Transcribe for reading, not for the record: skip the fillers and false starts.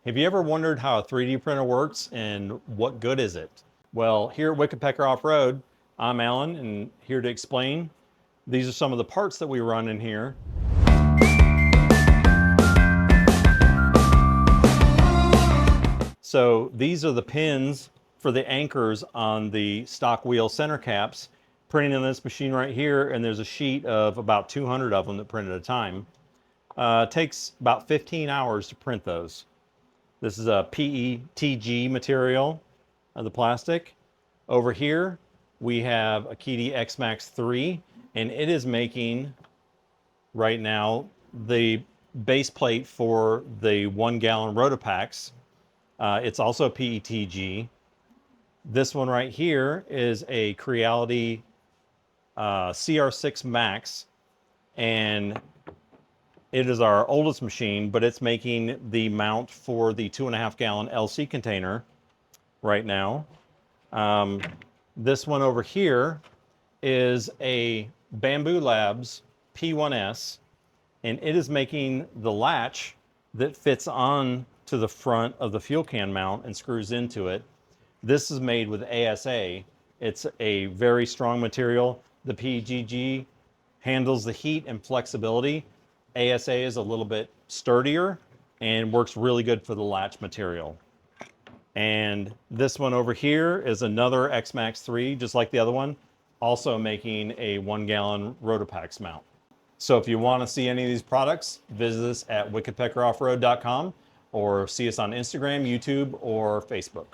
Have you ever wondered how a 3D printer works and what good is it? Well, here at Wicked Pecker Off-Road, I'm Alan and here to explain. These are some of the parts that we run in here. So these are the pins for the anchors on the stock wheel center caps, printing in this machine right here, and there's a sheet of about 200 of them that print at a time. It takes about 15 hours to print those. This is a PETG material of the plastic. Over here, we have a Key X-Max 3, and it is making, right now, the base plate for the 1-gallon Rotopacks. It's also PETG. This one right here is a Creality CR6 Max, and it is our oldest machine, but it's making the mount for the 2.5-gallon LC container right now. This one over here is a Bamboo Labs P1S, and it is making the latch that fits on to the front of the fuel can mount and screws into it. This is made with ASA. It's a very strong material. The PETG handles the heat and flexibility. ASA is a little bit sturdier and works really good for the latch material. And this one over here is another X-Max 3, just like the other one, also making a 1-gallon Rotopacks mount. So if you want to see any of these products, visit us at wickedpeckeroffroad.com or see us on Instagram, YouTube, or Facebook.